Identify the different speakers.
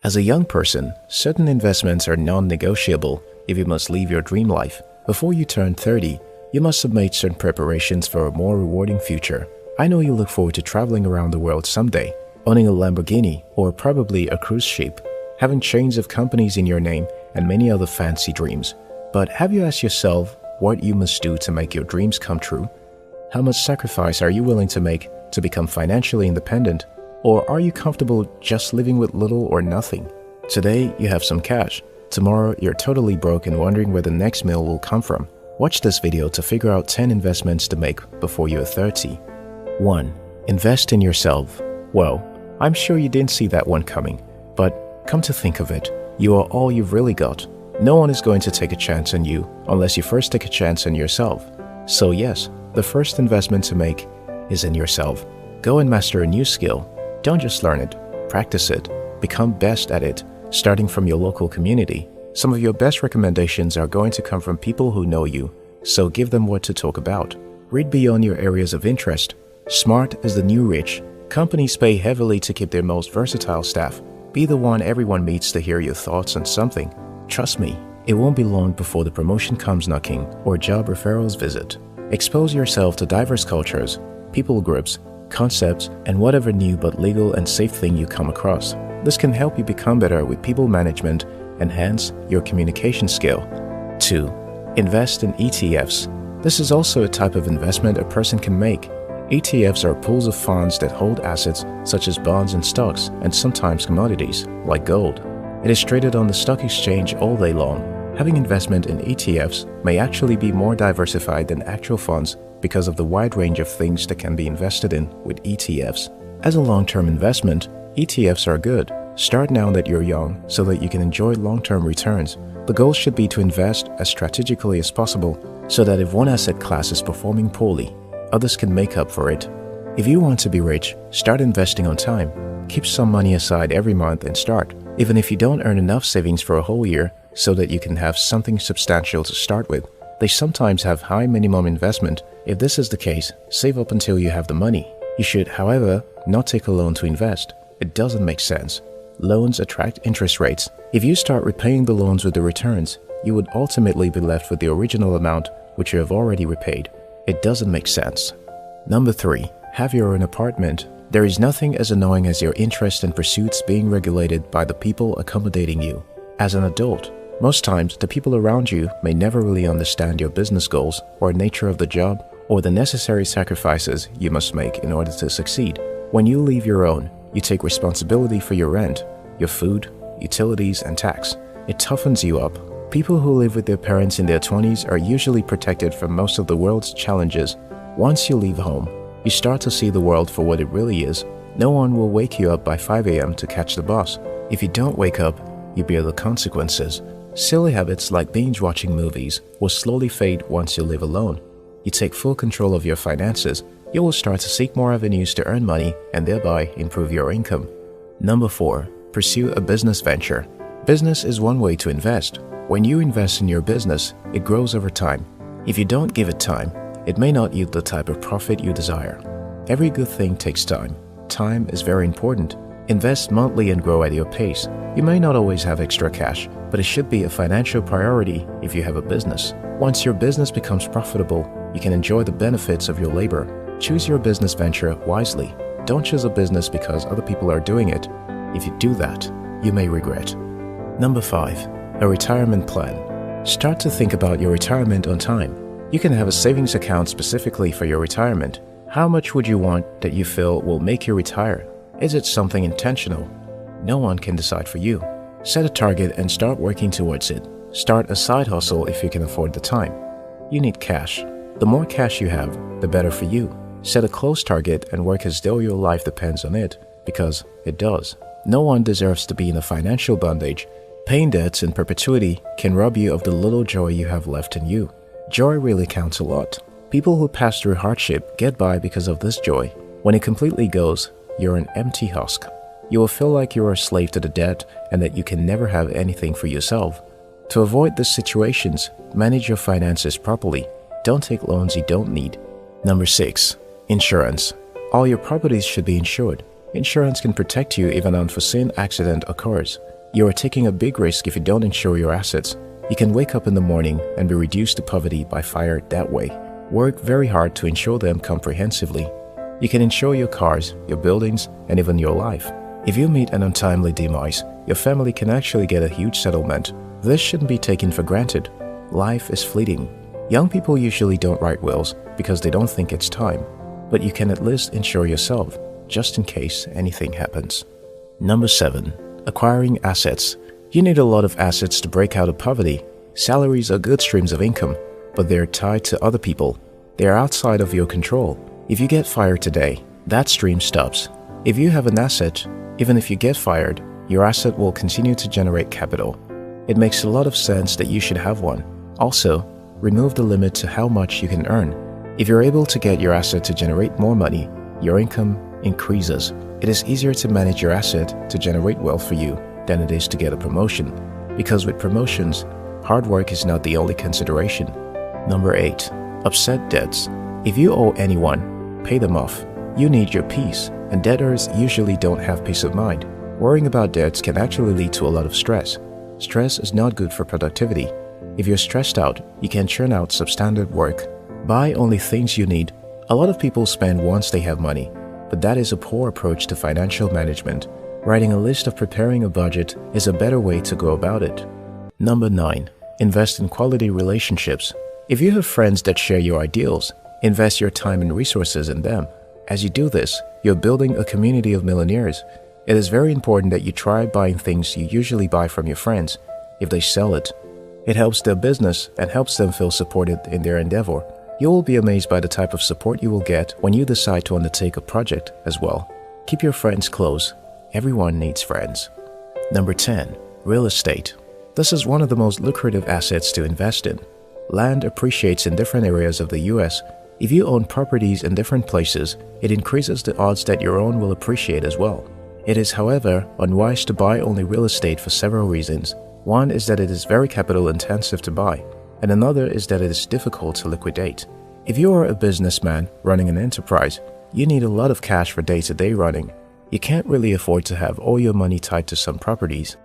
Speaker 1: As a young person, certain investments are non-negotiable if you must live your dream life. Before you turn 30, you must have made certain preparations for a more rewarding future. I know you look forward to traveling around the world someday, owning a Lamborghini or probably a cruise ship, having chains of companies in your name, and many other fancy dreams. But have you asked yourself what you must do to make your dreams come true? How much sacrifice are you willing to make to become financially independent? Or are you comfortable just living with little or nothing? Today, you have some cash. Tomorrow, you're totally broke and wondering where the next meal will come from. Watch this video to figure out 10 investments to make before you're 30. 1. Invest in yourself. Well, I'm sure you didn't see that one coming. But come to think of it, you are all you've really got. No one is going to take a chance on you unless you first take a chance on yourself. So yes, the first investment to make is in yourself. Go and master a new skill. Don't just learn it, practice it, become best at it, starting from your local community. Some of your best recommendations are going to come from people who know you, so give them what to talk about. Read beyond your areas of interest. Smart is the new rich. Companies pay heavily to keep their most versatile staff. Be the one everyone meets to hear your thoughts on something. Trust me, it won't be long before the promotion comes knocking or job referrals visit. Expose yourself to diverse cultures, people groups, concepts, and whatever new but legal and safe thing you come across. This can help you become better with people management, enhance your communication skill. 2. Invest in ETFs. This is also a type of investment a person can make. ETFs are pools of funds that hold assets such as bonds and stocks, and sometimes commodities, like gold. It is traded on the stock exchange all day long. Having investment in ETFs may actually be more diversified than actual funds because of the wide range of things that can be invested in with ETFs. As a long-term investment, ETFs are good. Start now that you're young so that you can enjoy long-term returns. The goal should be to invest as strategically as possible so that if one asset class is performing poorly, others can make up for it. If you want to be rich, start investing on time. Keep some money aside every month and start, even if you don't earn enough savings for a whole year so that you can have something substantial to start with. They sometimes have high minimum investment. If this is the case, save up until you have the money. You should, however, not take a loan to invest. It doesn't make sense. Loans attract interest rates. If you start repaying the loans with the returns, you would ultimately be left with the original amount which you have already repaid. It doesn't make sense. Number 3. Have your own apartment. There is nothing as annoying as your interests and pursuits being regulated by the people accommodating you. As an adult, most times, the people around you may never really understand your business goals or nature of the job or the necessary sacrifices you must make in order to succeed. When you leave your own, you take responsibility for your rent, your food, utilities, and tax. It toughens you up. People who live with their parents in their 20s are usually protected from most of the world's challenges. Once you leave home, you start to see the world for what it really is. No one will wake you up by 5 a.m. to catch the bus. If you don't wake up, you bear the consequences. Silly habits like binge-watching movies will slowly fade once you live alone. You take full control of your finances. You will start to seek more avenues to earn money and thereby improve your income. Number 4. Pursue a business venture. Business is one way to invest. When you invest in your business, it grows over time. If you don't give it time, it may not yield the type of profit you desire. Every good thing takes time. Time is very important. Invest monthly and grow at your pace. You may not always have extra cash, but it should be a financial priority if you have a business. Once your business becomes profitable, you can enjoy the benefits of your labor. Choose your business venture wisely. Don't choose a business because other people are doing it. If you do that, you may regret. Number 5. A retirement plan. Start to think about your retirement on time. You can have a savings account specifically for your retirement. How much would you want that you feel will make you retire? Is it something intentional? No one can decide for you. Set a target and start working towards it. Start a side hustle if you can afford the time. You need cash. The more cash you have, the better for you. Set a close target and work as though your life depends on it, because it does. No one deserves to be in a financial bondage. Paying debts in perpetuity can rob you of the little joy you have left in you. Joy really counts a lot. People who pass through hardship get by because of this joy. When it completely goes, you're an empty husk. You will feel like you are a slave to the debt and that you can never have anything for yourself. To avoid these situations, manage your finances properly. Don't take loans you don't need. Number 6. Insurance. All your properties should be insured. Insurance can protect you if an unforeseen accident occurs. You are taking a big risk if you don't insure your assets. You can wake up in the morning and be reduced to poverty by fire that way. Work very hard to insure them comprehensively. You can insure your cars, your buildings, and even your life. If you meet an untimely demise, your family can actually get a huge settlement. This shouldn't be taken for granted. Life is fleeting. Young people usually don't write wills because they don't think it's time. But you can at least insure yourself, just in case anything happens. Number 7. Acquiring assets. You need a lot of assets to break out of poverty. Salaries are good streams of income, but they're tied to other people. They are outside of your control. If you get fired today, that stream stops. If you have an asset, even if you get fired, your asset will continue to generate capital. It makes a lot of sense that you should have one. Also, remove the limit to how much you can earn. If you're able to get your asset to generate more money, your income increases. It is easier to manage your asset to generate wealth for you than it is to get a promotion, because with promotions, hard work is not the only consideration. Number 8. Upset debts. If you owe anyone, pay them off. You need your peace, and debtors usually don't have peace of mind. Worrying about debts can actually lead to a lot of stress. Stress is not good for productivity. If you're stressed out, you can churn out substandard work. Buy only things you need. A lot of people spend once they have money, but that is a poor approach to financial management. Writing a list of preparing a budget is a better way to go about it. Number 9. Invest in quality relationships. If you have friends that share your ideals, invest your time and resources in them. As you do this, you're building a community of millionaires. It is very important that you try buying things you usually buy from your friends. If they sell it, it helps their business and helps them feel supported in their endeavor. You will be amazed by the type of support you will get when you decide to undertake a project as well. Keep your friends close. Everyone needs friends. Number 10. Real estate. This is one of the most lucrative assets to invest in. Land appreciates in different areas of the US. If you own properties in different places, it increases the odds that your own will appreciate as well. It is, however, unwise to buy only real estate for several reasons. One is that it is very capital intensive to buy, and another is that it is difficult to liquidate. If you are a businessman running an enterprise, you need a lot of cash for day-to-day running. You can't really afford to have all your money tied to some properties.